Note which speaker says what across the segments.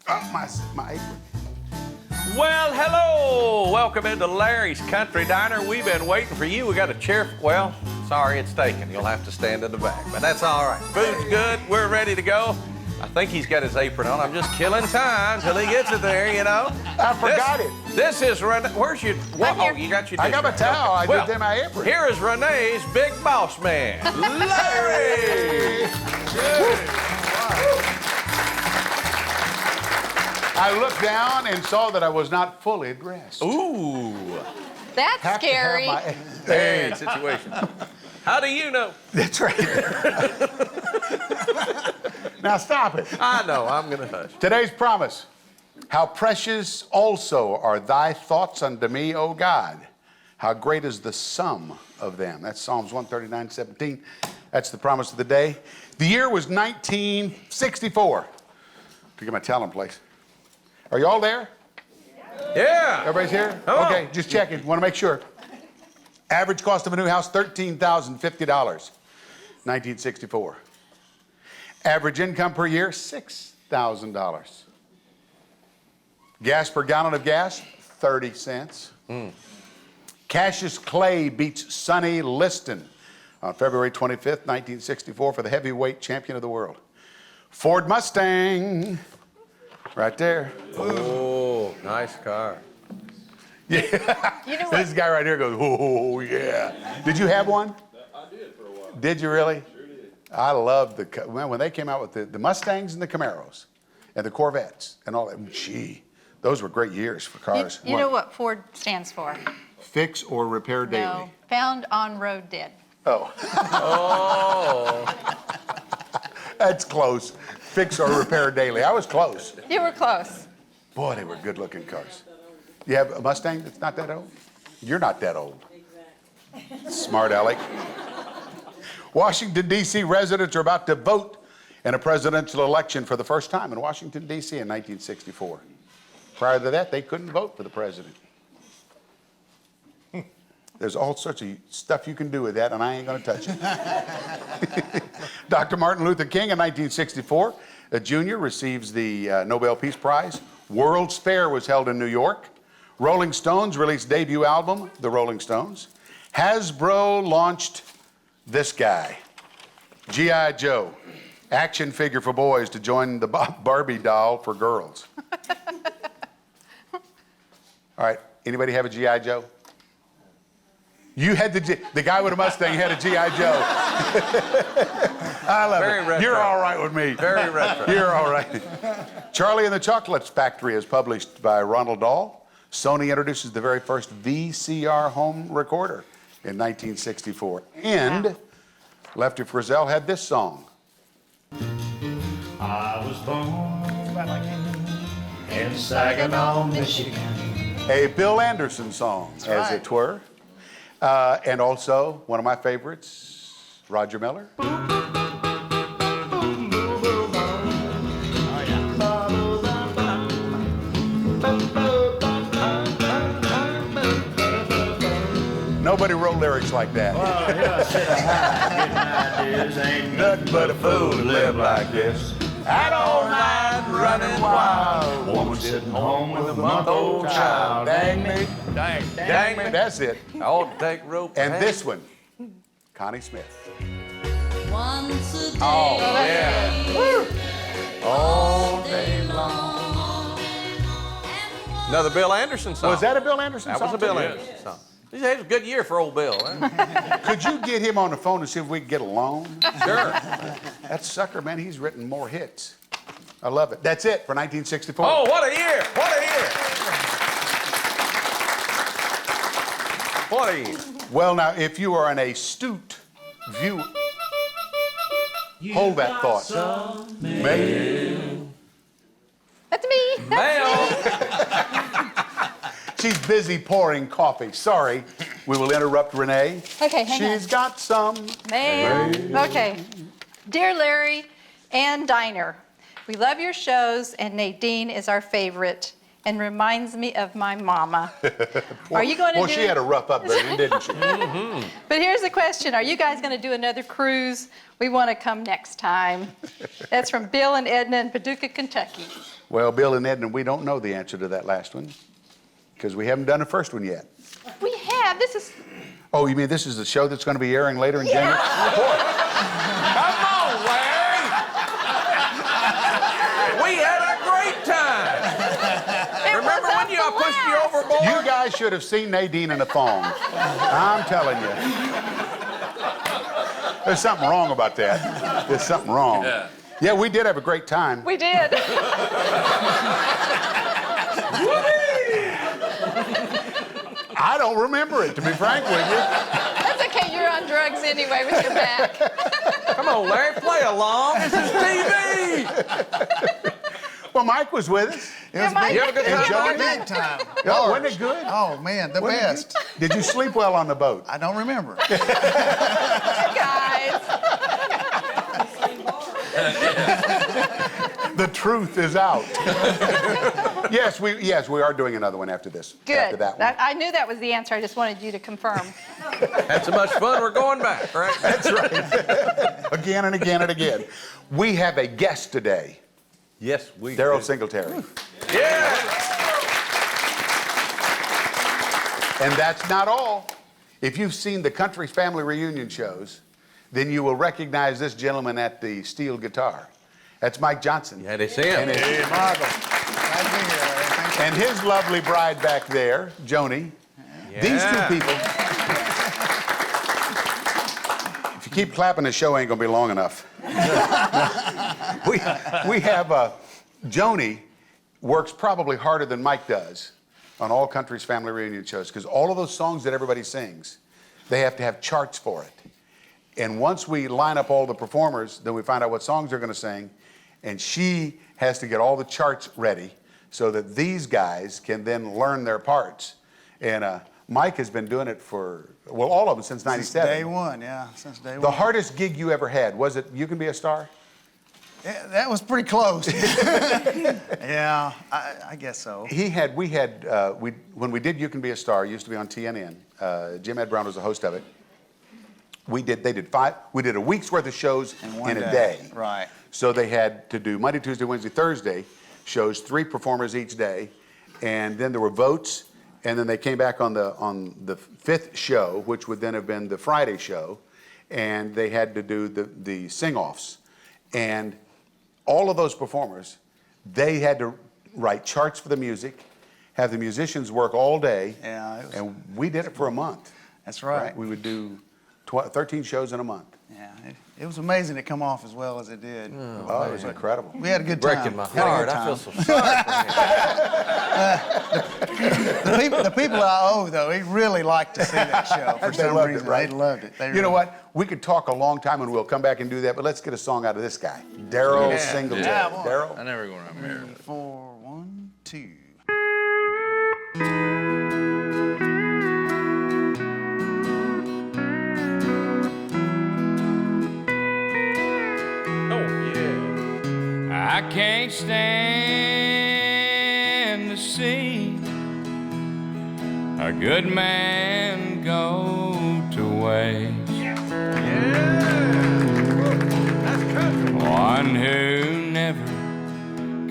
Speaker 1: My apron.
Speaker 2: Well, hello. Welcome into Larry's Country Diner. We've been waiting for you. We got a chair. Well, sorry, it's taken. You'll have to stand in the back, but that's all right. Food's good. We're ready to go. I think he's got his apron on. I'm just killing time till he gets it there, you know.
Speaker 1: I forgot it.
Speaker 2: This is Renee. Where's your... Oh, you got your dish.
Speaker 1: I got my towel. I did my apron.
Speaker 2: Here is Renee's big boss man, Larry.
Speaker 1: I looked down and saw that I was not fully dressed.
Speaker 2: Ooh.
Speaker 3: That's scary.
Speaker 2: Hey, situation. How do you know?
Speaker 1: That's right. Now stop it.
Speaker 2: I know, I'm gonna hush.
Speaker 1: Today's promise. How precious also are thy thoughts unto me, O God. How great is the sum of them. That's Psalms 139:17. That's the promise of the day. The year was 1964. To get my towel in place. Are you all there?
Speaker 2: Yeah.
Speaker 1: Everybody's here?
Speaker 2: Come on.
Speaker 1: Okay, just checking. Want to make sure. Average cost of a new house, $13,050. 1964. Average income per year, $6,000. Gas per gallon of gas, 30 cents. Cassius Clay beats Sonny Liston on February 25th, 1964 for the heavyweight champion of the world. Ford Mustang, right there.
Speaker 2: Oh, nice car.
Speaker 1: Yeah.
Speaker 3: You know what?
Speaker 1: This guy right here goes, oh, yeah. Did you have one?
Speaker 4: I did for a while.
Speaker 1: Did you really?
Speaker 4: Sure did.
Speaker 1: I loved when they came out with the Mustangs and the Camaros and the Corvettes and all that. Gee, those were great years for cars.
Speaker 3: You know what Ford stands for?
Speaker 1: Fix or repair daily.
Speaker 3: No, found on road dead.
Speaker 1: Oh.
Speaker 2: Oh.
Speaker 1: That's close. Fix or repair daily. I was close.
Speaker 3: You were close.
Speaker 1: Boy, they were good looking cars. You have a Mustang that's not that old? You're not that old. Exactly. Smart Alec. Washington, D.C. residents are about to vote in a presidential election for the first time in Washington, D.C. in 1964. Prior to that, they couldn't vote for the president. There's all sorts of stuff you can do with that, and I ain't going to touch it. Dr. Martin Luther King in 1964, a junior, receives the Nobel Peace Prize. World's Fair was held in New York. Rolling Stones released debut album, The Rolling Stones. Hasbro launched this guy, G.I. Joe, action figure for boys to join the Barbie doll for girls. All right, anybody have a G.I. Joe? You had the guy with a Mustang had a G.I. Joe. I love
Speaker 2: Very
Speaker 1: it.
Speaker 2: retro.
Speaker 1: You're all right with me.
Speaker 2: Very retro.
Speaker 1: You're all right. Charlie and the Chocolate Factory is published by Ronald Dahl. Sony introduces the very first VCR home recorder in 1964. And Lefty Frizzell had this song.
Speaker 5: I was born in Saginaw, Michigan.
Speaker 1: A Bill Anderson song, as it were. And also, one of my favorites, Roger Miller. Nobody wrote lyrics like that.
Speaker 5: Well, yeah, getting ideas ain't
Speaker 1: Nothing but a fool to live like this.
Speaker 2: Out all night running wild.
Speaker 5: woman sitting home with a month-old child.
Speaker 1: Dang me.
Speaker 2: Dang me.
Speaker 1: That's it.
Speaker 2: I ought to take rope.
Speaker 1: And this one, Connie Smith.
Speaker 6: Once a day,
Speaker 2: Oh, yeah.
Speaker 1: All day long.
Speaker 2: Another Bill Anderson song.
Speaker 1: Was that a Bill Anderson
Speaker 2: That
Speaker 1: song?
Speaker 2: was a Bill
Speaker 1: too?
Speaker 2: Anderson song. It was a good year for old Bill. Huh?
Speaker 1: Could you get him on the phone to see if we could get a loan?
Speaker 2: Sure.
Speaker 1: That sucker, man, he's written more hits. I love it. That's it for 1964.
Speaker 2: Oh, what a year! What a year! What a year!
Speaker 1: Well, now, if you are an astute viewer, hold that thought. Mail.
Speaker 3: That's me.
Speaker 2: Mail.
Speaker 1: She's busy pouring coffee. Sorry, we will interrupt Renee.
Speaker 3: Okay, hang on.
Speaker 1: She's got some.
Speaker 3: Mail. Okay. Dear Larry and Diner, we love your shows, and Nadine is our favorite and reminds me of my mama. Are you going to
Speaker 1: Well,
Speaker 3: do...
Speaker 1: she had a rough upbringing, didn't she?
Speaker 3: But here's the question. Are you guys going to do another cruise? We want to come next time. That's from Bill and Edna in Paducah, Kentucky.
Speaker 1: Well, Bill and Edna, we don't know the answer to that last one because we haven't done the first one yet.
Speaker 3: We have. This is.
Speaker 1: Oh, you mean this is the show that's going to be airing later in January?
Speaker 2: Come on, Larry. We had a great time. Remember when I pushed you overboard?
Speaker 1: You guys should have seen Nadine in a thong. I'm telling you. There's something wrong about that. There's something wrong. Yeah, we did have a great time.
Speaker 3: We did.
Speaker 1: I don't remember it, to be frank with you.
Speaker 3: That's okay. You're on drugs anyway with your back.
Speaker 2: Come on, Larry, play along. This is TV.
Speaker 1: Well, Mike was with us.
Speaker 3: Yeah, Mike,
Speaker 2: You have a good time,
Speaker 1: Johnny?
Speaker 5: Big time.
Speaker 1: Oh, wasn't it good?
Speaker 5: Oh, man, the best.
Speaker 1: Did you sleep well on the boat?
Speaker 5: I don't remember.
Speaker 3: guys.
Speaker 1: The truth is out. Yes, we are doing another one after this.
Speaker 3: Good.
Speaker 1: After that one.
Speaker 3: I knew that was the answer. I just wanted you to confirm.
Speaker 2: Had so much fun, we're going back, right?
Speaker 1: That's right. Again and again and again. We have a guest today,
Speaker 2: Yes, we
Speaker 1: Daryle
Speaker 2: do.
Speaker 1: Singletary.
Speaker 2: Yeah.
Speaker 1: And that's not all. If you've seen the Country Family Reunion shows, then you will recognize this gentleman at the steel guitar. That's Mike Johnson.
Speaker 2: Yeah, they see him.
Speaker 1: And his,
Speaker 5: Glad to be here, Larry. Thank you.
Speaker 1: and his lovely bride back there, Joni. These two people. If you keep clapping, the show ain't gonna be long enough. we have Joni works probably harder than Mike does on all Country's Family Reunion shows because all of those songs that everybody sings, they have to have charts for it. And once we line up all the performers, then we find out what songs they're going to sing, and she has to get all the charts ready so that these guys can then learn their parts. And Mike has been doing it for, well, all of them since '97.
Speaker 5: Since day one, yeah, since day one.
Speaker 1: The hardest gig you ever had, was it You Can Be a Star?
Speaker 5: Yeah, that was pretty close. Yeah, I guess so.
Speaker 1: When we did You Can Be a Star, it used to be on TNN. Jim Ed Brown was the host of it. We did a week's worth of shows in a day.
Speaker 5: Right.
Speaker 1: So they had to do Monday, Tuesday, Wednesday, Thursday shows, 3 performers each day, and then there were votes, and then they came back on the 5th show, which would then have been the Friday show, and they had to do the sing-offs. And all of those performers, they had to write charts for the music, have the musicians work all day,
Speaker 5: Yeah,
Speaker 1: and we did it for a month.
Speaker 5: That's right.
Speaker 1: We would do 13 shows in a month.
Speaker 5: Yeah, it was amazing to come off as well as it did.
Speaker 1: Oh, it was incredible.
Speaker 5: We had a good time.
Speaker 2: Breaking my
Speaker 5: Had a
Speaker 2: heart.
Speaker 5: good
Speaker 2: I feel
Speaker 5: time.
Speaker 2: so sorry for him.
Speaker 5: The people I owe, though, they really liked to see that show for
Speaker 1: They
Speaker 5: some
Speaker 1: loved it,
Speaker 5: reason.
Speaker 1: right?
Speaker 5: They loved it.
Speaker 1: You know what? We could talk a long time and we'll come back and do that, but let's get a song out of this guy, Daryle Singletary.
Speaker 5: Yeah, boy.
Speaker 1: Daryle?
Speaker 4: I never gonna remember it.
Speaker 5: 4, 1, 2.
Speaker 2: Oh, yeah.
Speaker 4: I can't stand to see a good man go to waste.
Speaker 2: That's country.
Speaker 4: One who never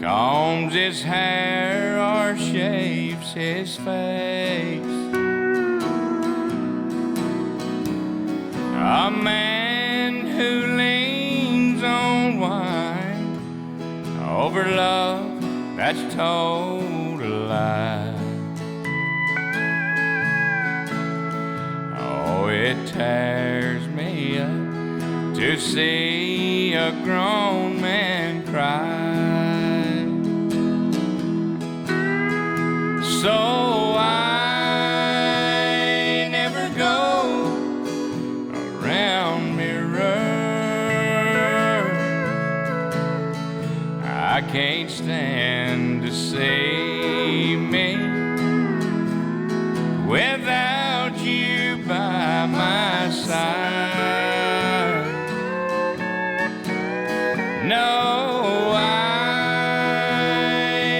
Speaker 4: combs his hair or shaves his face. A man who leans on wine over love that's told a lie. Oh, it tears me up to see a grown man cry. So I never go around mirrors. I can't stand to see me without you by my side. No, I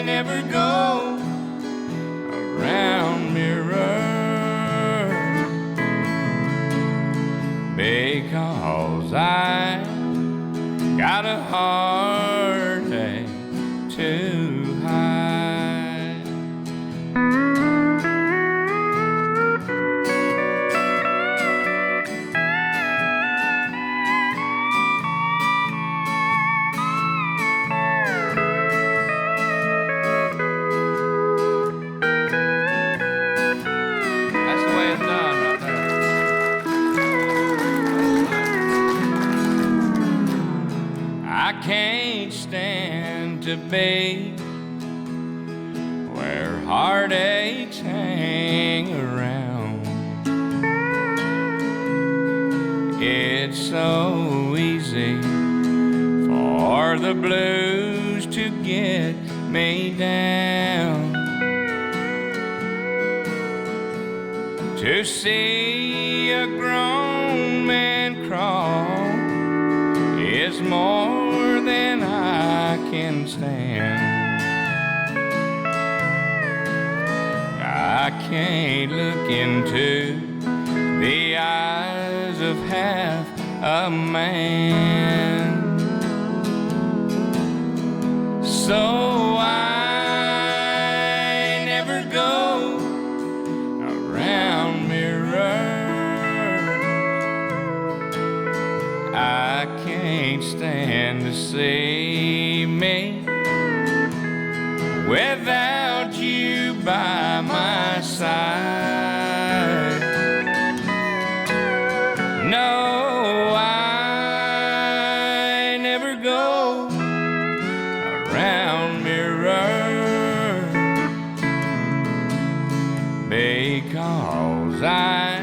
Speaker 4: never go around mirrors because I got a heartache too. bay where heartaches hang around. It's so easy for the blues to get me down. To see a grown man crawl is more than I can stand. I can't look into the eyes of half a man. So I never go around mirrors. I can't stand to see me without you by my side. No, I never go around mirrors because I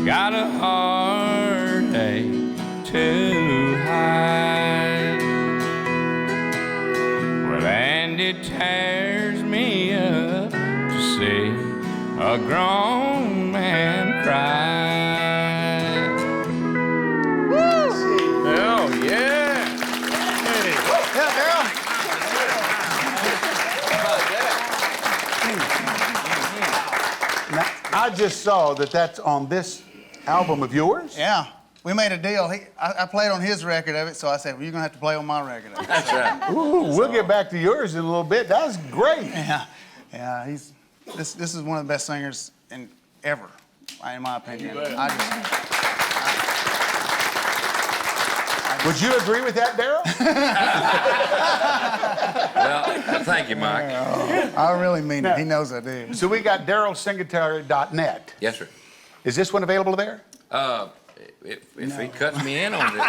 Speaker 4: got a heartache to hide. Well, and it tears me up to see a grown man cry.
Speaker 2: Oh, yeah.
Speaker 5: Yeah, Daryle.
Speaker 1: Now, I just saw that that's on this album of yours.
Speaker 5: Yeah. We made a deal. I played on his record of it, so I said, well, you're going to have to play on my record of it.
Speaker 2: That's right.
Speaker 1: Ooh, we'll get back to yours in a little bit. That's great.
Speaker 5: Yeah. Yeah, this is one of the best singers ever, in my opinion.
Speaker 1: Would you agree with that, Daryle?
Speaker 2: Well, thank you, Mike.
Speaker 5: I really mean it. He knows I do.
Speaker 1: So we got DarylSingletary.net.
Speaker 2: Yes, sir.
Speaker 1: Is this one available there?
Speaker 2: If he cuts me in on it,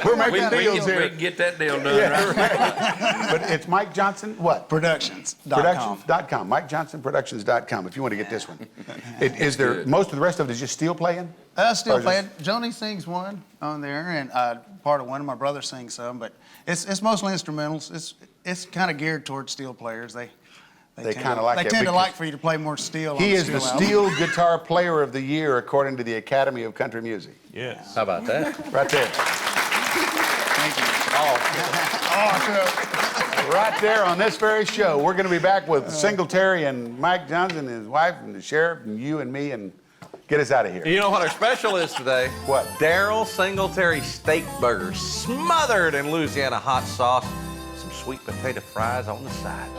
Speaker 1: We're making deals
Speaker 2: we
Speaker 1: here.
Speaker 2: can get that deal done, right?
Speaker 1: But it's Mike Johnson, what?
Speaker 5: Productions.com.
Speaker 1: Productions.com. MikeJohnsonProductions.com if you want to get this one. Is there, most of the rest of it is just steel playing?
Speaker 5: Still
Speaker 1: Or is
Speaker 5: playing. Joni sings one on there, and part of one of my brothers sings some, but it's mostly instrumentals. It's kind of geared towards steel players. They
Speaker 1: kinda like
Speaker 5: They
Speaker 1: it
Speaker 5: tend to
Speaker 1: because
Speaker 5: like for you to play more steel.
Speaker 1: He
Speaker 5: on
Speaker 1: is the
Speaker 5: album.
Speaker 1: Steel Guitar Player of the Year according to the Academy of Country Music.
Speaker 2: Yes. How about that?
Speaker 1: Right there.
Speaker 5: Thank you.
Speaker 1: Oh, right there on this very show. We're going to be back with Singletary and Mike Johnson and his wife and the sheriff and you and me and get us out of here.
Speaker 2: You know what our special is today?
Speaker 1: What?
Speaker 2: Daryle Singletary steak burgers smothered in Louisiana hot sauce. Some sweet potato fries on the side.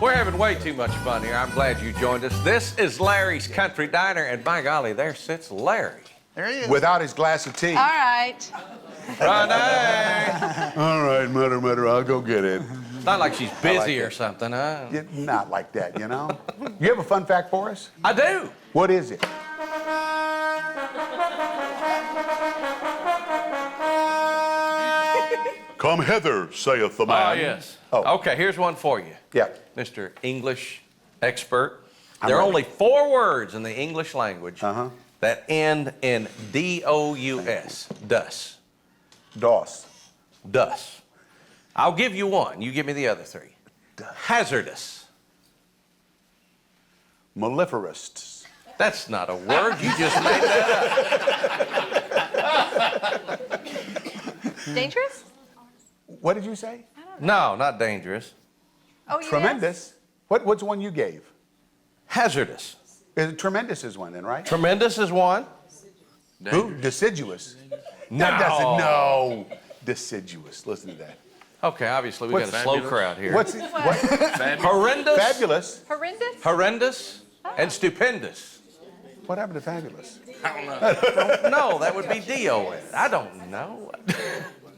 Speaker 2: We're having way too much fun here. I'm glad you joined us. This is Larry's Country Diner, and by golly, there sits Larry.
Speaker 5: There he is.
Speaker 1: Without his glass of tea.
Speaker 3: All right.
Speaker 2: Renee!
Speaker 1: All right, mutter, I'll go get it.
Speaker 2: Not like she's busy
Speaker 1: it.
Speaker 2: or something, huh?
Speaker 1: Yeah, not like that, you know? You have a fun fact for us?
Speaker 2: I do.
Speaker 1: What is it? Come hither, saith the man.
Speaker 2: Oh, yes.
Speaker 1: Oh.
Speaker 2: Okay, here's one for you.
Speaker 1: Yeah.
Speaker 2: Mr. English expert.
Speaker 1: I'm
Speaker 2: There are
Speaker 1: ready.
Speaker 2: only 4 words in the English language
Speaker 1: Uh-huh.
Speaker 2: that end in D-O-U-S. Dus.
Speaker 1: DOS.
Speaker 2: Dus. I'll give you one. You give me the other 3. Hazardous.
Speaker 1: Mellifluous.
Speaker 2: That's not a word. You just made that up.
Speaker 3: Dangerous?
Speaker 1: What did you say?
Speaker 2: No, not dangerous.
Speaker 3: Oh, yes.
Speaker 1: Tremendous. What's the one you gave?
Speaker 2: Hazardous.
Speaker 1: Tremendous is one then, right?
Speaker 2: Tremendous is one.
Speaker 1: Who? Deciduous. That doesn't, no. Deciduous. Listen to that.
Speaker 2: Okay, obviously we got
Speaker 1: What's
Speaker 2: a slow
Speaker 4: fabulous?
Speaker 2: crowd here.
Speaker 1: What's it? What?
Speaker 2: Horrendous.
Speaker 1: Fabulous.
Speaker 3: Horrendous?
Speaker 2: Horrendous and stupendous.
Speaker 1: What happened to fabulous?
Speaker 2: No, that would be D-O-S. I don't know.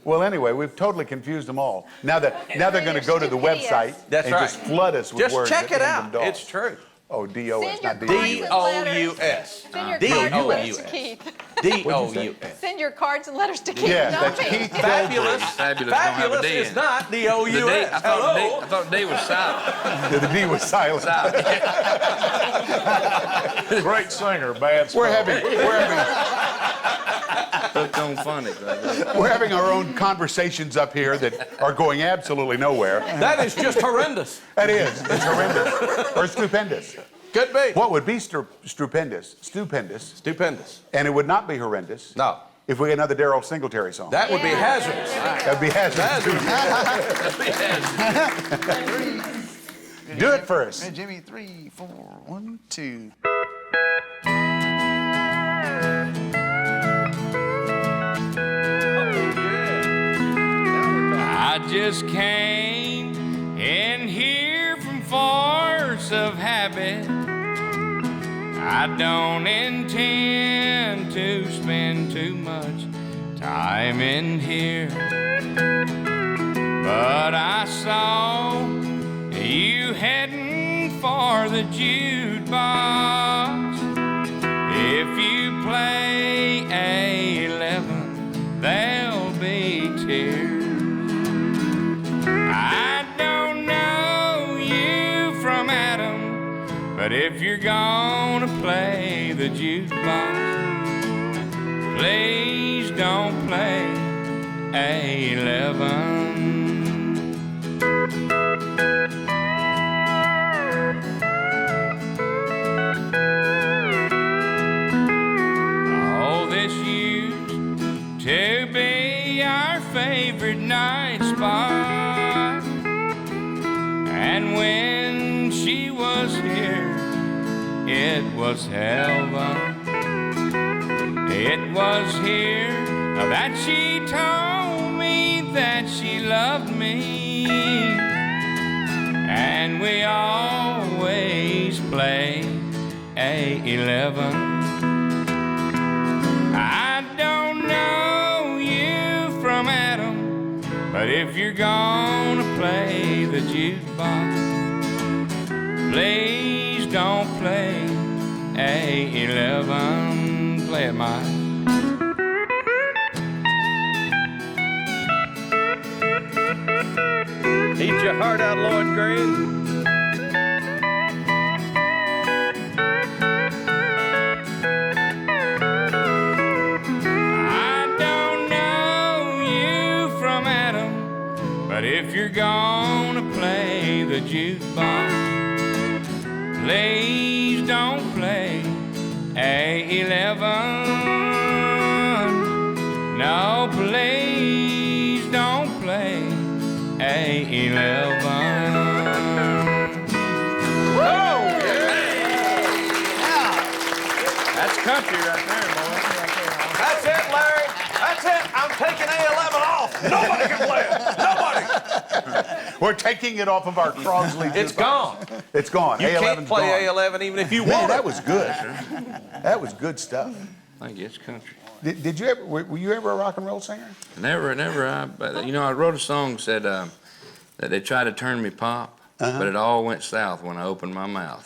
Speaker 1: Well, anyway, we've totally confused them all. Now they're going to go to the
Speaker 3: Stupidious.
Speaker 1: website
Speaker 2: That's
Speaker 1: and
Speaker 2: right.
Speaker 1: just flood us with
Speaker 2: Just
Speaker 1: words.
Speaker 2: check
Speaker 1: that
Speaker 2: it
Speaker 1: end in
Speaker 2: out.
Speaker 1: DOS.
Speaker 2: It's true.
Speaker 1: Oh, D-O-S,
Speaker 3: Send your
Speaker 1: not
Speaker 3: cards
Speaker 1: D-O-U-S.
Speaker 3: and letters.
Speaker 2: D-O-U-S.
Speaker 3: Send your cards and letters to
Speaker 2: D-O-U-S.
Speaker 3: Keith.
Speaker 2: D-O-U-S.
Speaker 3: Send your cards and letters to Keith.
Speaker 1: Yeah,
Speaker 3: not
Speaker 1: that's
Speaker 3: me.
Speaker 1: Keith.
Speaker 2: Fabulous.
Speaker 4: Fabulous don't have a
Speaker 2: Fabulous
Speaker 4: D in
Speaker 2: is
Speaker 4: it.
Speaker 2: not
Speaker 4: The D,
Speaker 2: D-O-U-S.
Speaker 4: I
Speaker 2: Hello.
Speaker 4: thought D was silent.
Speaker 1: The D was silent.
Speaker 7: Great singer, bad
Speaker 1: We're
Speaker 7: spell.
Speaker 4: Hooked on phonics right there.
Speaker 1: we're having our own conversations up here that are going absolutely nowhere.
Speaker 2: That is just horrendous.
Speaker 1: That is. It's horrendous. Or stupendous.
Speaker 2: Could be.
Speaker 1: What would be stupendous? Stupendous.
Speaker 2: Stupendous.
Speaker 1: And it would not be horrendous.
Speaker 2: No.
Speaker 1: If we had another Daryle Singletary song.
Speaker 2: That would be hazardous.
Speaker 1: That'd be hazardous.
Speaker 2: Hazardous.
Speaker 1: Do it first.
Speaker 5: Hey, Jimmy, 3, 4, 1, 2.
Speaker 4: I just came in here from force of habit. I don't intend to spend too much time in here, but I saw you heading for the jukebox. If you play A11, there'll be tears. I don't know you from Adam, but if you're gonna play the jukebox, please don't play A11. Oh, this used to be our favorite night spot, and when she was here, it was heaven. It was here that she told me that she loved me, and we always play A11. I don't know you from Adam, but if you're gonna play the jukebox, please don't play A11. Play it, Mike.
Speaker 2: Eat your heart out, Lloyd Green.
Speaker 4: I don't know you from Adam, but if you're gonna play the jukebox, please don't play A11. No, please don't play A11.
Speaker 2: Oh, that's country right there, boy. That's it, Larry. That's it. I'm taking A11 off. Nobody can play it. Nobody.
Speaker 1: We're taking it off of our Crosley.
Speaker 2: It's gone.
Speaker 1: It's gone.
Speaker 2: You can't
Speaker 1: A11's
Speaker 2: play
Speaker 1: gone.
Speaker 2: A11 even if you
Speaker 1: Man,
Speaker 2: want
Speaker 1: that
Speaker 2: it.
Speaker 1: was good. That was good stuff.
Speaker 4: I think it's country.
Speaker 1: Did you ever? Were you ever a rock and roll singer?
Speaker 4: Never. I wrote a song said that they tried to turn me pop, but it all went south when I opened my mouth.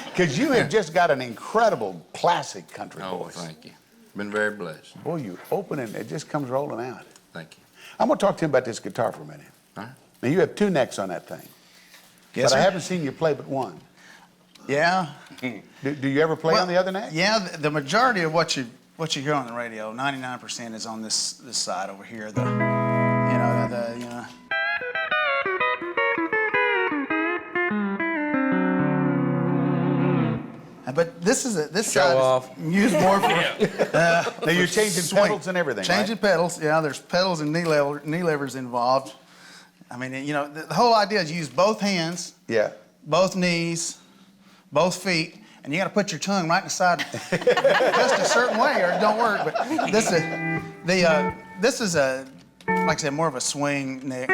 Speaker 1: Because you have just got an incredible classic country
Speaker 4: Oh,
Speaker 1: voice.
Speaker 4: thank you. Been very blessed.
Speaker 1: Boy, you open it, it just comes rolling out.
Speaker 4: Thank you.
Speaker 1: I'm going to talk to him about this guitar for a minute.
Speaker 4: All right.
Speaker 1: Now, you have two necks on that thing,
Speaker 5: Yes,
Speaker 1: but I
Speaker 5: sir.
Speaker 1: haven't seen you play but one.
Speaker 5: Yeah.
Speaker 1: Do you ever play on the other neck?
Speaker 5: Yeah, the majority of what you hear on the radio, 99% is on this side over here. The But this
Speaker 2: Show
Speaker 5: side
Speaker 2: off.
Speaker 5: is used more for
Speaker 1: Now, you're changing
Speaker 5: swing.
Speaker 1: pedals and everything,
Speaker 5: Changing pedals, yeah. There's pedals and knee levers involved. I mean, the whole idea is you use both hands,
Speaker 1: right? Yeah.
Speaker 5: both knees, both feet, and you got to put your tongue right inside just a certain way, or it don't work. But this is a like I said, more of a swing neck.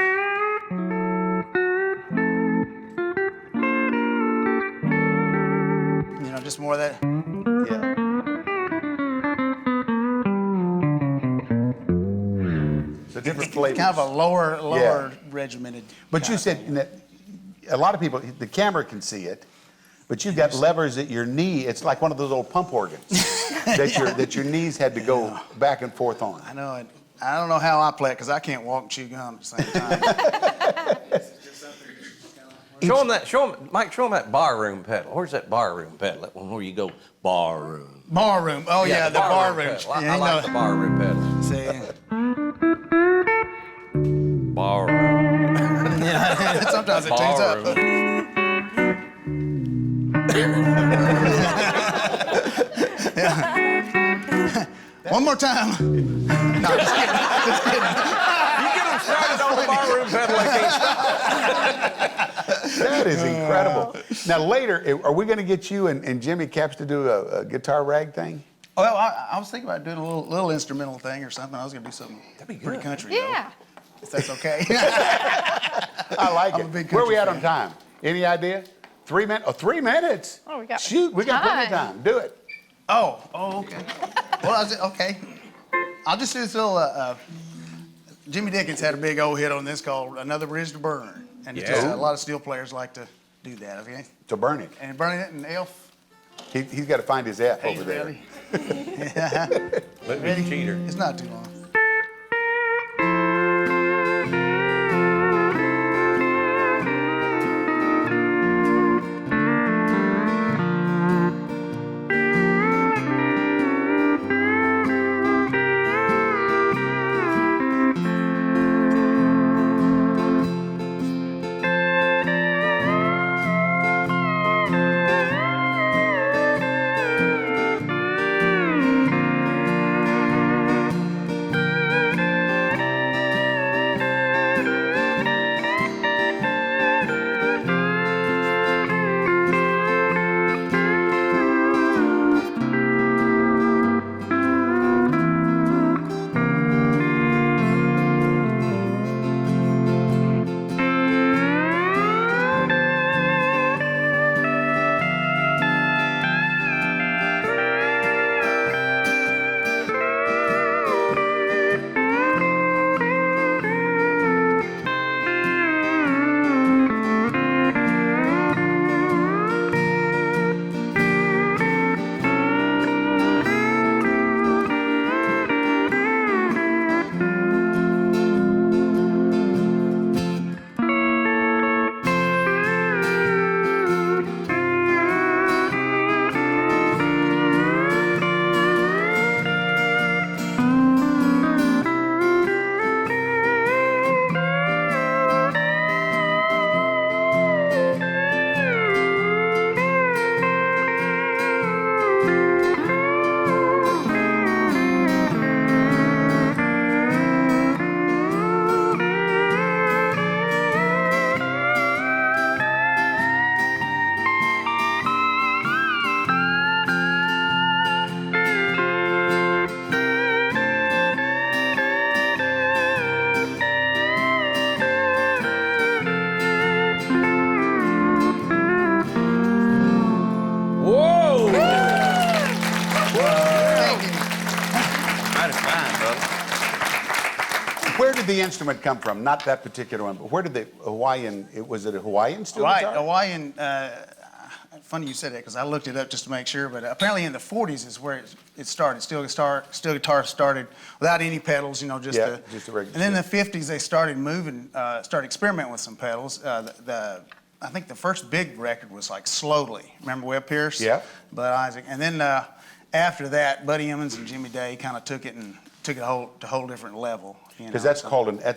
Speaker 5: Just more of that.
Speaker 1: Yeah. It's a different flavor.
Speaker 5: Kind of a lower
Speaker 1: Yeah.
Speaker 5: regimented.
Speaker 1: But you
Speaker 5: kind of
Speaker 1: said
Speaker 5: thing.
Speaker 1: that a lot of people, the camera can see it, but you've got levers at your knee. It's like one of those old pump organs that your knees had to go back and forth on.
Speaker 5: I know it. I don't know how I play it because I can't walk and chew gum at the same time.
Speaker 2: Show him that. Mike. Show him that barroom pedal. Where's that barroom pedal? That one where you go barroom.
Speaker 5: Barroom. Oh yeah, the barroom.
Speaker 2: Pedal. I like the barroom pedal.
Speaker 5: See.
Speaker 2: Barroom.
Speaker 5: Yeah, sometimes it tunes up. Yeah. One more time. No, just kidding. Just kidding.
Speaker 2: You get him started on the barroom pedal like
Speaker 1: That is incredible. Now later, are we going to get you and Jimmy Caps to do a guitar rag thing?
Speaker 5: Well, I was thinking about doing a little instrumental thing or something. I was going to do something pretty country.
Speaker 3: Yeah.
Speaker 5: Though, if that's okay.
Speaker 1: I like
Speaker 5: I'm
Speaker 1: it.
Speaker 5: a big
Speaker 1: Where are we
Speaker 5: country
Speaker 1: at on
Speaker 5: fan.
Speaker 1: time? Any idea? 3 minutes? Oh, 3 minutes.
Speaker 3: Oh, we got
Speaker 1: Shoot, we got plenty of
Speaker 3: time.
Speaker 1: time. Do it.
Speaker 5: Oh, okay. Well, okay. I'll just do this little. Jimmy Dickens had a big old hit on this called "Another Bridge to Burn," and it's just, a lot of steel players like to do that. Okay.
Speaker 1: So burn it.
Speaker 5: And burning it in F.
Speaker 1: He's got to find his F over there.
Speaker 5: Ready? Yeah.
Speaker 2: Let me cheater.
Speaker 5: It's not too long.
Speaker 1: Where did the instrument come from? Not that particular one, but where did the Hawaiian, was it a Hawaiian steel
Speaker 5: Right,
Speaker 1: guitar?
Speaker 5: Hawaiian. Funny you said that because I looked it up just to make sure, but apparently in the 40s is where it started. Steel guitar started without any pedals, just
Speaker 1: a regular.
Speaker 5: And then in the 50s they started started experimenting with some pedals. I think the first big record was like Slowly. Remember Webb Pierce?
Speaker 1: Yeah.
Speaker 5: Bud Isaac. And then after that, Buddy Emmons and Jimmy Day kind of took it to a whole different level.
Speaker 1: Because that's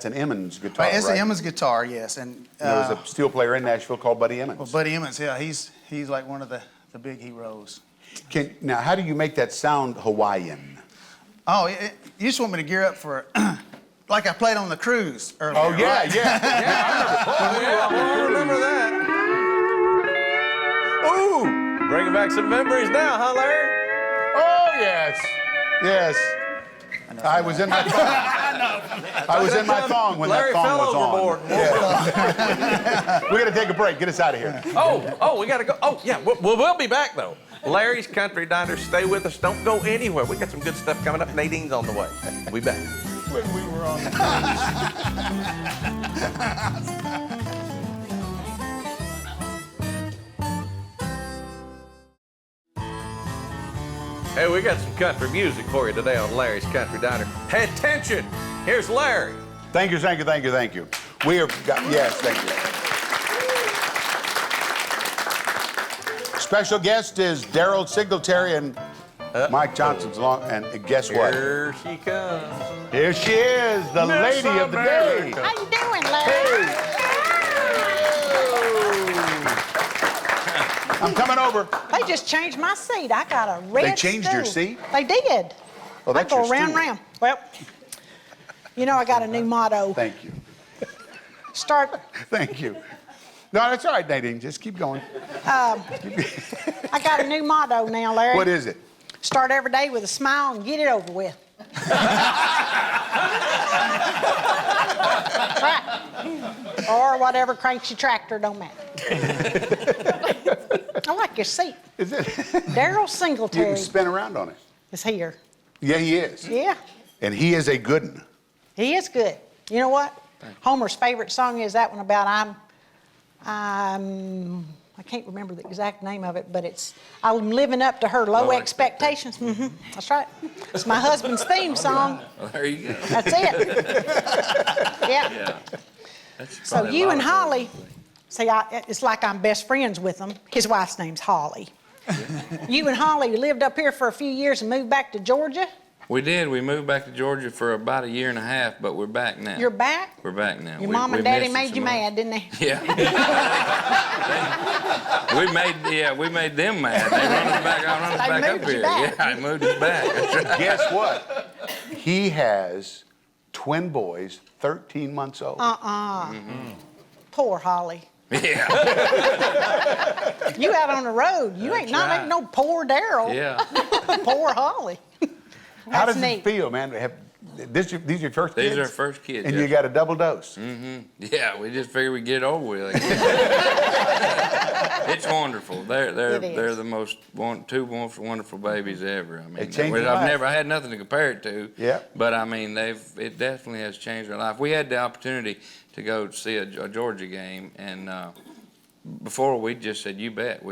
Speaker 1: an Emmons guitar,
Speaker 5: Right, it's
Speaker 1: right?
Speaker 5: an Emmons guitar, yes. And
Speaker 1: There was a steel player in Nashville called Buddy Emmons.
Speaker 5: well, Buddy Emmons, yeah, he's like one of the big heroes.
Speaker 1: Now, how do you make that sound Hawaiian?
Speaker 5: Oh, you just want me to gear up for, like I played on the cruise earlier.
Speaker 1: Oh, yeah,
Speaker 5: right?
Speaker 1: yeah.
Speaker 2: I remember that. Ooh, bringing back some memories now, huh, Larry?
Speaker 1: Oh, yes. Yes. I was in my thong. I was in my thong when
Speaker 2: Larry
Speaker 1: that thong
Speaker 2: fell
Speaker 1: was
Speaker 2: overboard.
Speaker 1: on. Yeah. We got to take a break. Get us out of here.
Speaker 2: Oh, we got to go. Oh, yeah, we'll be back, though. Larry's Country Diner, stay with us. Don't go anywhere. We got some good stuff coming up. Nadine's on the way. We back.
Speaker 1: When we were on the
Speaker 2: Hey, we got some country music for you today on Larry's Country Diner. Hey, attention! Here's Larry.
Speaker 1: Thank you, thank you, thank you, thank you. We are, yes, thank you. Special guest is Daryle Singletary and Mike Johnson's long, and guess what?
Speaker 2: Here she comes.
Speaker 1: Here she is, the
Speaker 2: Miss
Speaker 1: lady of the day.
Speaker 2: America.
Speaker 8: How you doing, Larry?
Speaker 1: I'm coming over.
Speaker 8: They just changed my seat. I got a red
Speaker 1: They changed your
Speaker 8: stool.
Speaker 1: seat?
Speaker 8: They did.
Speaker 1: Oh, that's
Speaker 8: I go
Speaker 1: your
Speaker 8: round,
Speaker 1: stool.
Speaker 8: round. Well, you know I got a new motto.
Speaker 1: Thank you.
Speaker 8: Start.
Speaker 1: Thank you. No, that's all right, Nadine. Just keep going.
Speaker 8: I got a new motto now, Larry.
Speaker 1: What is it?
Speaker 8: Start every day with a smile and get it over with. Right. Or whatever cranks your tractor, don't matter. I like your seat.
Speaker 1: Is it?
Speaker 8: Daryle
Speaker 1: You
Speaker 8: Singletary
Speaker 1: can spin around on it.
Speaker 8: is here.
Speaker 1: Yeah, he is.
Speaker 8: Yeah,
Speaker 1: And he is a good one.
Speaker 8: he is good. You know what? Homer's favorite song is that one about I can't remember the exact name of it, but I'm living up to her low expectations. That's right. It's my husband's theme song.
Speaker 4: Well, there you go.
Speaker 8: That's it. Yeah. So you and Holly, see, it's like I'm best friends with him. His wife's name's Holly. You and Holly lived up here for a few years and moved back to Georgia.
Speaker 4: We did. We moved back to Georgia for about a year and a half, but we're back now.
Speaker 8: You're back?
Speaker 4: We're back now.
Speaker 8: Your
Speaker 4: We-
Speaker 8: mom
Speaker 4: we
Speaker 8: and daddy
Speaker 4: missed
Speaker 8: made
Speaker 4: some
Speaker 8: you
Speaker 4: more.
Speaker 8: mad, didn't they?
Speaker 4: Yeah. we made them mad. They run us back
Speaker 8: They
Speaker 4: up
Speaker 8: moved you
Speaker 4: here.
Speaker 8: back.
Speaker 4: Yeah, I moved us back. That's right.
Speaker 1: Guess what? He has twin boys, 13 months old.
Speaker 8: Poor Holly.
Speaker 4: Yeah.
Speaker 8: You out on the road. You ain't
Speaker 4: That's right.
Speaker 8: ain't no poor Daryle.
Speaker 4: Yeah.
Speaker 8: Poor Holly.
Speaker 1: How
Speaker 8: That's
Speaker 1: does
Speaker 8: neat.
Speaker 1: it feel, man, to have these are your first kids?
Speaker 4: These are our first kids.
Speaker 1: And
Speaker 4: yes.
Speaker 1: you got a double dose.
Speaker 4: Yeah, we just figured we'd get it over with. It's wonderful. They're
Speaker 8: It is.
Speaker 4: the two most wonderful babies ever. I mean,
Speaker 1: It changed your life.
Speaker 4: I had nothing to compare it to.
Speaker 1: Yeah.
Speaker 4: But I mean, it definitely has changed our life. We had the opportunity to go see a Georgia game, and before we just said, "You bet,"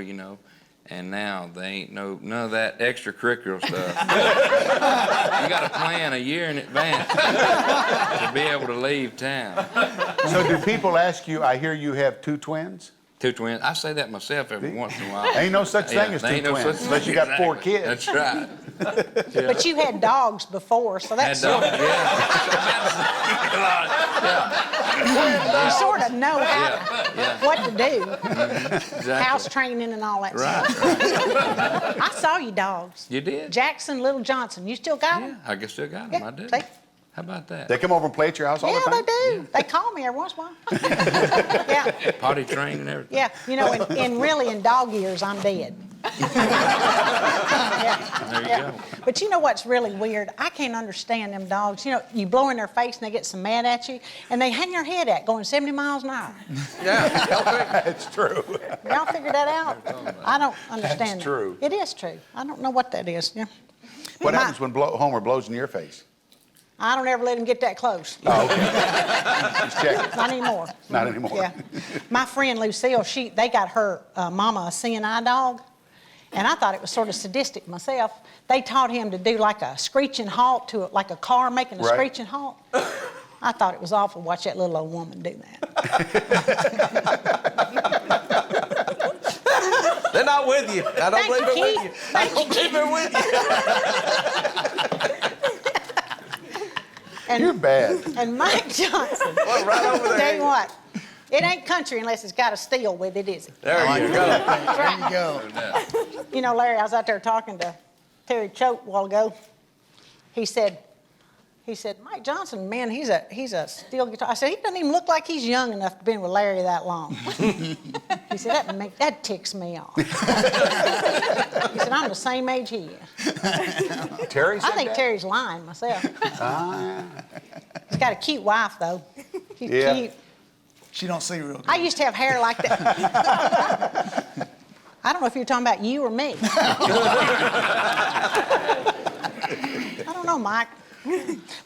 Speaker 4: And now they ain't none of that extracurricular stuff. You got to plan a year in advance to be able to leave town.
Speaker 1: So do people ask you, I hear you have two twins?
Speaker 4: Two twins. I say that myself every once in a while.
Speaker 1: Ain't no such thing as
Speaker 4: there
Speaker 1: two
Speaker 4: ain't no
Speaker 1: twins,
Speaker 4: such
Speaker 1: unless you
Speaker 4: thing.
Speaker 1: got 4
Speaker 4: Exactly.
Speaker 1: kids.
Speaker 4: That's right.
Speaker 8: But you had dogs before, so
Speaker 4: Had
Speaker 8: that's
Speaker 4: dogs,
Speaker 8: sort of,
Speaker 4: yeah.
Speaker 8: you sort of know what to do.
Speaker 4: Exactly.
Speaker 8: House training and all that
Speaker 4: Right,
Speaker 8: stuff.
Speaker 4: right.
Speaker 8: I saw you dogs.
Speaker 4: You did?
Speaker 8: Jackson, Little Johnson. You still got
Speaker 4: Yeah,
Speaker 8: them?
Speaker 4: I guess still got them.
Speaker 8: Yeah,
Speaker 4: I do.
Speaker 8: see?
Speaker 4: How about that?
Speaker 1: They come over and play at your house all
Speaker 8: Yeah,
Speaker 1: the
Speaker 8: they
Speaker 1: time?
Speaker 8: do. They call me every once in a while. Yeah,
Speaker 4: Potty trained and everything.
Speaker 8: yeah. You know, in dog years, I'm dead. Yeah.
Speaker 4: There you
Speaker 8: Yeah.
Speaker 4: go.
Speaker 8: But you know what's really weird? I can't understand them dogs. You know, you blow in their face and they get so mad at you, and they hang their head at going 70 miles an hour.
Speaker 2: Yeah.
Speaker 1: It's true.
Speaker 8: Y'all figure that out? I don't understand
Speaker 1: That's
Speaker 8: it.
Speaker 1: true.
Speaker 8: It is true. I don't know what that is. Yeah.
Speaker 1: What
Speaker 8: My-
Speaker 1: happens when Homer blows in your face?
Speaker 8: I don't ever let him get that close.
Speaker 1: Oh, okay. Just checking.
Speaker 8: Not anymore.
Speaker 1: Not anymore.
Speaker 8: Yeah. My friend Lucille, they got her mama a CNI dog, and I thought it was sort of sadistic myself. They taught him to do like a screeching halt to it, like a car making a
Speaker 1: Right.
Speaker 8: screeching halt. I thought it was awful to watch that little old woman do that.
Speaker 2: They're not with you. I don't
Speaker 8: Thank
Speaker 2: believe
Speaker 8: you,
Speaker 2: they're with
Speaker 8: Keith.
Speaker 2: you. I
Speaker 8: Thank
Speaker 2: don't
Speaker 8: you,
Speaker 2: believe they're with you.
Speaker 1: You're bad.
Speaker 8: And Mike Johnson.
Speaker 2: Well, right over there.
Speaker 8: Tell you what, it ain't country unless it's got a steel with it, is it?
Speaker 2: There you go.
Speaker 5: There you go.
Speaker 8: You know, Larry, I was out there talking to Terry Choate a while ago. He said, Mike Johnson, man, he's a steel guitar. I said, he doesn't even look like he's young enough to be with Larry that long. He said, that ticks me off. He said, I'm the same age he is.
Speaker 1: Terry said
Speaker 8: I think
Speaker 1: that?
Speaker 8: Terry's lying myself.
Speaker 1: Ah.
Speaker 8: He's got a cute wife, though. She's
Speaker 1: Yeah.
Speaker 8: cute.
Speaker 5: She don't see real good.
Speaker 8: I used to have hair like that. I don't know if you're talking about you or me. I don't know, Mike.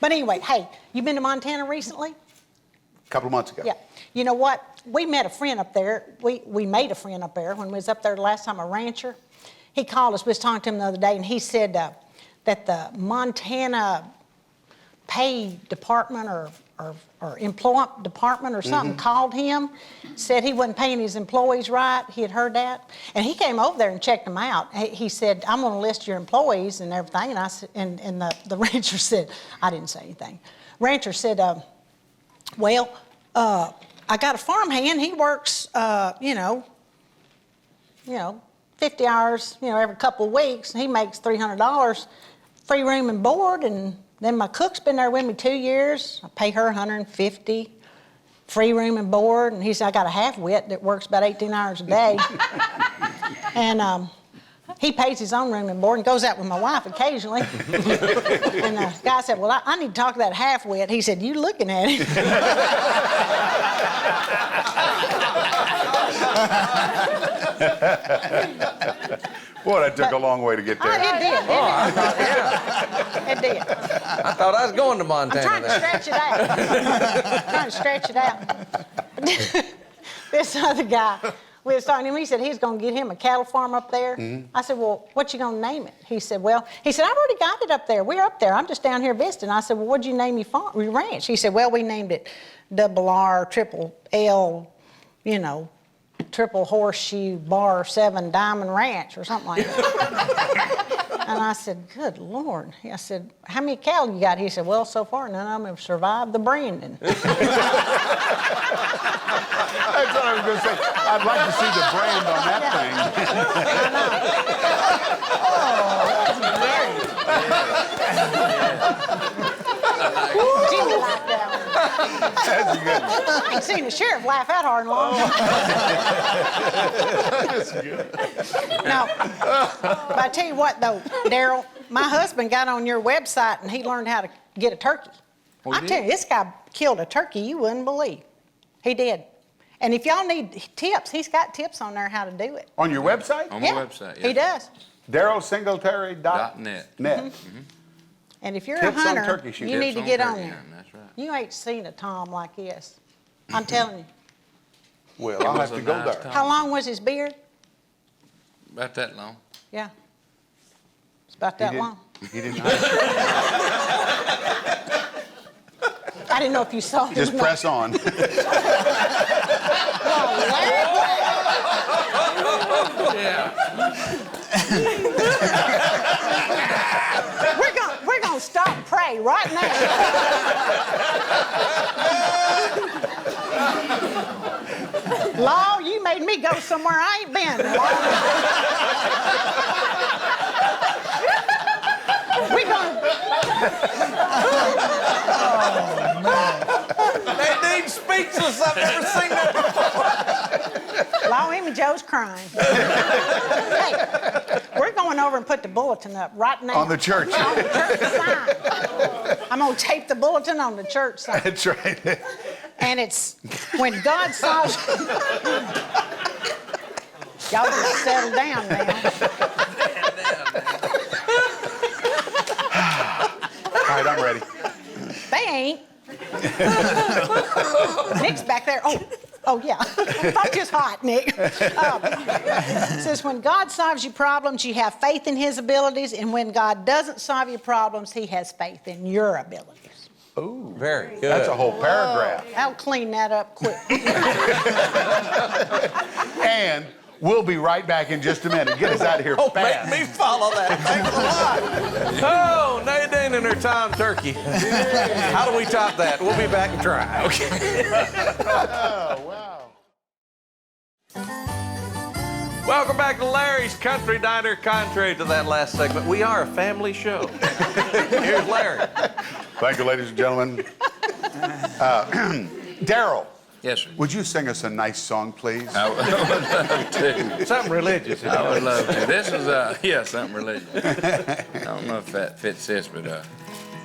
Speaker 8: But anyway, hey, you been to Montana recently?
Speaker 1: A couple of months ago.
Speaker 8: Yeah. You know what? We met a friend up there. We made a friend up there when we was up there the last time, a rancher. he called us. We was talking to him the other day, and he said that the Montana pay department or employment department or something called him, said he wasn't paying his employees right. He had heard that, and he came over there and checked them out. He said, "I'm going to list your employees and everything." And I said, and the rancher said, I didn't say anything. Rancher said, "Well, I got a farmhand. He works, 50 hours, every couple of weeks. And he makes $300, free room and board, and." Then my cook's been there with me 2 years. I pay her $150, free room and board. And he said, I got a half-wit that works about 18 hours a day. And he pays his own room and board and goes out with my wife occasionally. And the guy said, well, I need to talk to that half-wit. He said, you looking at him.
Speaker 1: Boy, that took a long way to get there.
Speaker 8: It did, didn't it?
Speaker 2: I thought, yeah.
Speaker 8: It did.
Speaker 2: I thought I was going to Montana.
Speaker 8: I'm trying to stretch it out. This other guy, we was talking to him, he said he's going to get him a cattle farm up there. I said, well, what you going to name it? He said, I've already got it up there. We're up there. I'm just down here visiting. I said, well, what'd you name your ranch? He said, well, we named it RRR, Triple L, Triple Horseshoe Bar 7 Diamond Ranch or something like that. And I said, good Lord. I said, how many cattle you got? He said, well, so far none of them have survived the branding.
Speaker 1: That's what I was going to say. I'd like to see the brand on that
Speaker 8: Jimmy liked that one.
Speaker 1: thing. That's good.
Speaker 8: I ain't seen the sheriff laugh that hard in a long time. No, but I tell you what, though, Daryle, my husband got on your website and he learned how to get a turkey. I tell you, this guy killed a turkey you wouldn't believe. He did. And if y'all need tips, he's got tips on there how to do it.
Speaker 1: On your website?
Speaker 4: On my website, yeah.
Speaker 8: He does.
Speaker 1: DarylSingletary.net.
Speaker 8: And if you're
Speaker 1: Tips
Speaker 8: a
Speaker 1: on
Speaker 8: hunter,
Speaker 1: turkey shooting.
Speaker 8: you need to get on
Speaker 4: turkey
Speaker 8: there.
Speaker 4: hunting, that's right.
Speaker 8: You ain't seen a tom like this. I'm telling you.
Speaker 1: Well, I'll have to go
Speaker 4: nice
Speaker 1: there.
Speaker 8: How long was his beard?
Speaker 4: About that long.
Speaker 8: Yeah. It's about that long.
Speaker 1: He didn't hunt.
Speaker 8: I didn't know if you saw him.
Speaker 1: Just press on.
Speaker 8: We're gonna stop and pray right now. Law, you made me go somewhere I ain't been. We're gonna.
Speaker 2: Nadine speechless. I've never seen that before.
Speaker 8: Law, him and Joe's crying. Hey, we're going over and put the bulletin up right now.
Speaker 1: On the church.
Speaker 8: On the church sign. I'm gonna tape the bulletin on the church sign.
Speaker 1: That's right.
Speaker 8: And it's when God saw. Y'all better settle down now.
Speaker 1: All right, I'm ready.
Speaker 8: They ain't. Nick's back there. Oh yeah. Not just hot, Nick. It says, when God solves your problems, you have faith in his abilities, and when God doesn't solve your problems, he has faith in your abilities.
Speaker 1: Ooh.
Speaker 2: Very good.
Speaker 1: That's a whole paragraph.
Speaker 8: I'll clean that up quick.
Speaker 1: And we'll be right back in just a minute. Get us out of here fast.
Speaker 2: Make me follow that. Thanks a lot. Oh, Nadine and her Tom Turkey. How do we top that? We'll be back and try. Okay.
Speaker 1: Oh, wow.
Speaker 2: Welcome back to Larry's Country Diner. Contrary to that last segment, we are a family show. Here's Larry.
Speaker 1: Thank you, ladies and gentlemen. Daryle.
Speaker 4: Yes, sir.
Speaker 1: Would you sing us a nice song, please?
Speaker 4: I would love to.
Speaker 2: Something religious.
Speaker 4: I would love to. This is, something religious. I don't know if that fits this, but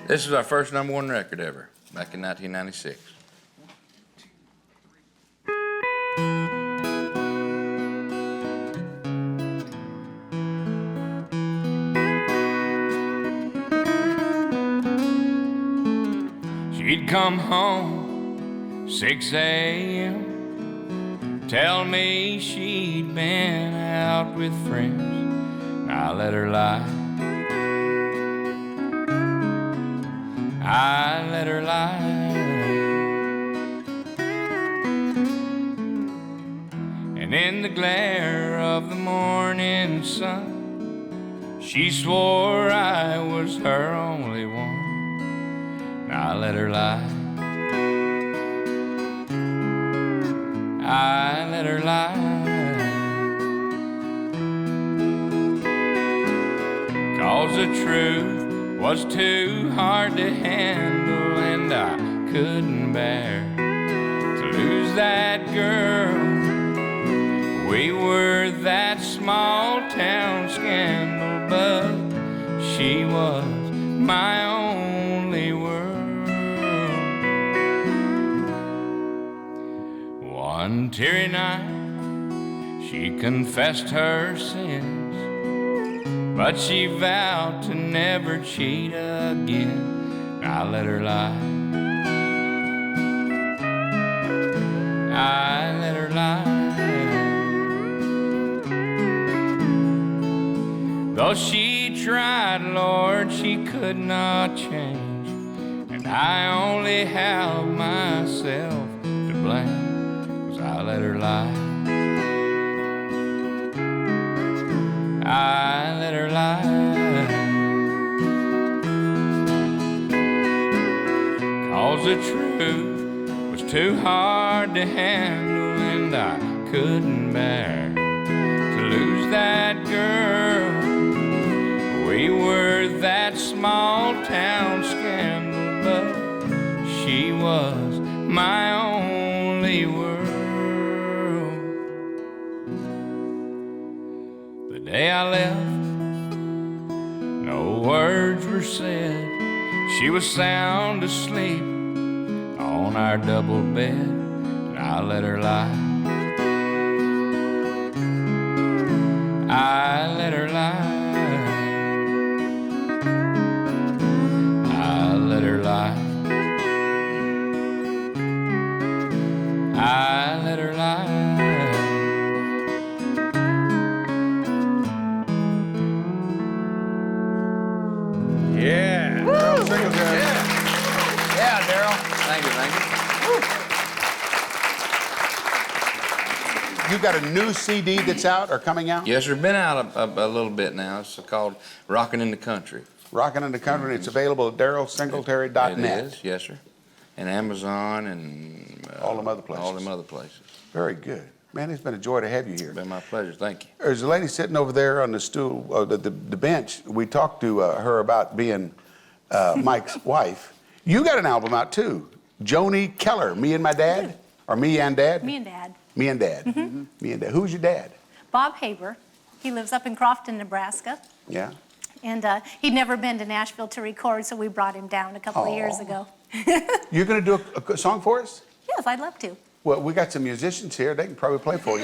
Speaker 4: this is our first #1 record ever, back in 1996. She'd come home 6 a.m. Tell me she'd been out with friends. I let her lie. I let her lie. And in the glare of the morning sun, she swore I was her only one. And I let her lie. I let her lie. 'Cause the truth was too hard to handle, and I couldn't bear to lose that girl. We were that small town scandal, but she was my only world. One teary night, she confessed her sins, but she vowed to never cheat again. I let her lie. I let her lie. Though she tried, Lord, she could not change, and I only have myself to blame, 'cause I let her lie. I let her lie. 'Cause the truth was too hard to handle, and I couldn't bear to lose that girl. We were that small town scandal, but she was my only world. The day I left, no words were said. She was sound asleep on our double bed, and I let her lie. I let her lie. I let her lie. I let her lie.
Speaker 2: Yeah.
Speaker 1: Daryle Singletary.
Speaker 5: Yeah, Daryle.
Speaker 4: Thank you, thank you.
Speaker 1: You got a new CD that's out or coming out?
Speaker 4: Yes, sir. Been out a little bit now. It's called Rockin' in the Country.
Speaker 1: Rockin' in the Country. It's available at DarylSingletary.net.
Speaker 4: It is, yes, sir. And Amazon and
Speaker 1: All them other places.
Speaker 4: All them other places.
Speaker 1: Very good. Man, it's been a joy to have you here.
Speaker 4: Been my pleasure. Thank you.
Speaker 1: There's a lady sitting over there on the stool, the bench. We talked to her about being Mike's wife. You got an album out too. Joni Keller, Me and My Dad? Or Me and Dad?
Speaker 9: Me and Dad.
Speaker 1: Me and Dad. Me and Dad. Who's your dad?
Speaker 9: Bob Haber. He lives up in Crofton, Nebraska.
Speaker 1: Yeah.
Speaker 9: And he'd never been to Nashville to record, so we brought him down a couple of years ago.
Speaker 1: You're going to do a song for us?
Speaker 9: Yes, I'd love to.
Speaker 1: Well, we got some musicians here. They can probably play for you.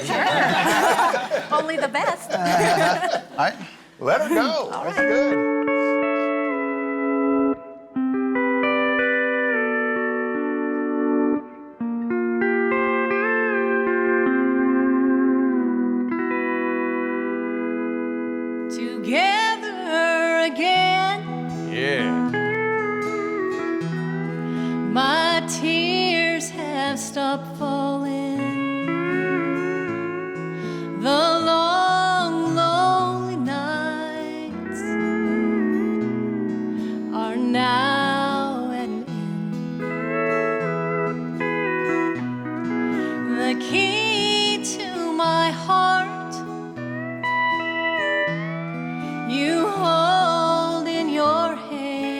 Speaker 9: Only the best.
Speaker 5: All right.
Speaker 1: Let her go.
Speaker 9: All
Speaker 1: That's
Speaker 9: right.
Speaker 1: good.
Speaker 6: Together again,
Speaker 2: Yeah.
Speaker 6: my tears have stopped falling. The long, lonely nights are now at an end. The key to my heart you hold in your hand,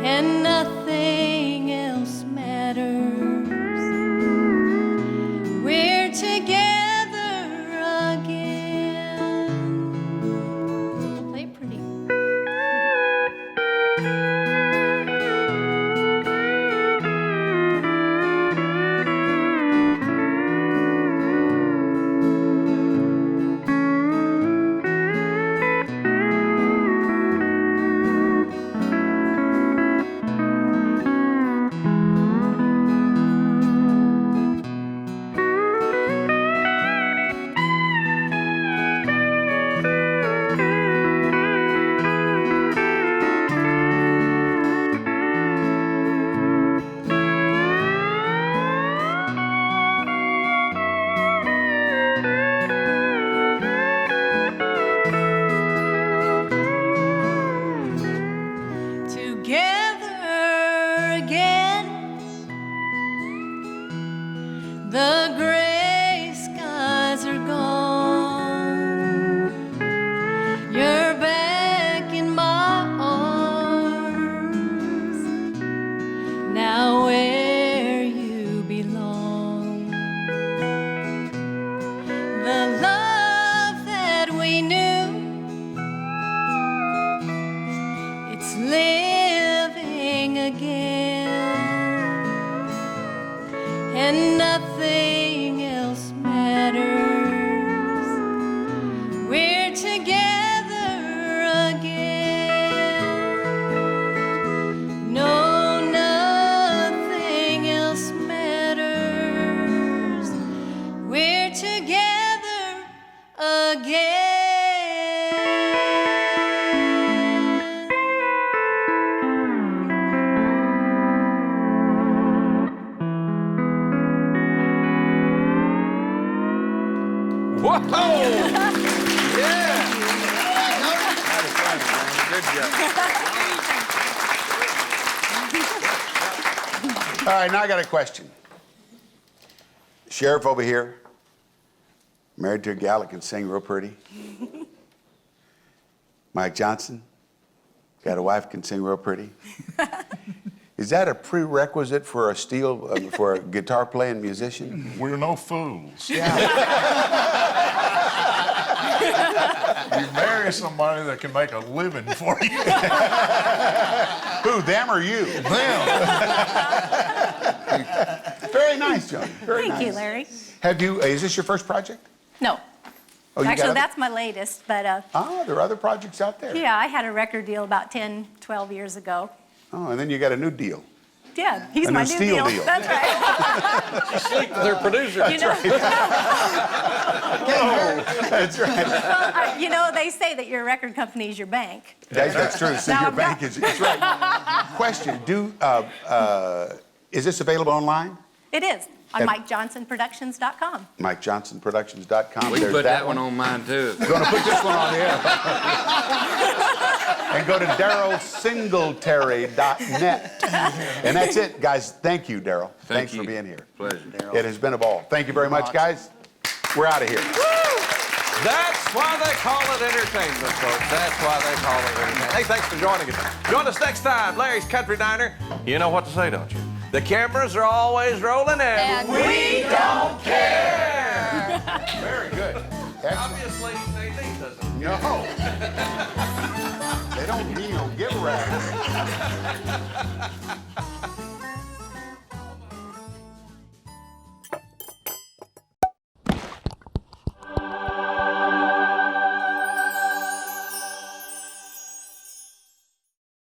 Speaker 6: and nothing else matters. We're together again. Play pretty.
Speaker 2: Good job.
Speaker 1: All right, now I got a question. Sheriff over here, married to a gal that can sing real pretty. Mike Johnson, got a wife can sing real pretty. Is that a prerequisite for for a guitar playing musician?
Speaker 7: We're no fools.
Speaker 1: Yeah.
Speaker 7: You marry somebody that can make a living for you.
Speaker 1: Who, them or you?
Speaker 7: Them.
Speaker 1: Very nice, John. Very
Speaker 9: Thank
Speaker 1: nice.
Speaker 9: you, Larry.
Speaker 1: Have you? Is this your first project?
Speaker 9: No.
Speaker 1: Oh, you got
Speaker 9: Actually,
Speaker 1: other-
Speaker 9: that's my latest, but
Speaker 1: there are other projects out there.
Speaker 9: yeah, I had a record deal about 10, 12 years ago.
Speaker 1: Oh, and then you got a new deal.
Speaker 9: Yeah, he's
Speaker 1: A
Speaker 9: my
Speaker 1: new
Speaker 9: new
Speaker 1: steel
Speaker 9: deal.
Speaker 1: deal.
Speaker 9: That's right.
Speaker 2: Sleep with their producer.
Speaker 9: You know,
Speaker 1: That's right.
Speaker 9: well, you know, they say that your record company is your bank.
Speaker 1: That's true. So
Speaker 9: Now
Speaker 1: your
Speaker 9: I'm
Speaker 1: bank
Speaker 9: not-
Speaker 1: is. That's right. Question: is this available online?
Speaker 9: It is on
Speaker 1: And-
Speaker 9: MikeJohnsonProductions.com.
Speaker 1: MikeJohnsonProductions.com.
Speaker 4: We can
Speaker 1: There's
Speaker 4: put that one
Speaker 1: one.
Speaker 4: on mine too.
Speaker 1: Going to put this one on here. And go to DarylSingletary.net. And that's it, guys. Thank you, Daryl. Thanks
Speaker 4: you.
Speaker 1: for being here.
Speaker 4: Pleasure.
Speaker 1: It has been a ball. Thank you very much, guys. We're out of here.
Speaker 2: That's why they call it entertainment, folks. That's why they call it entertainment. Hey, thanks for joining us. Join us next time, Larry's Country Diner. You know what to say, don't you? The cameras are always rolling
Speaker 3: And
Speaker 2: we don't care.
Speaker 1: Very good. Excellent.
Speaker 2: Obviously, Nadine doesn't.
Speaker 1: No. They don't, give a rap.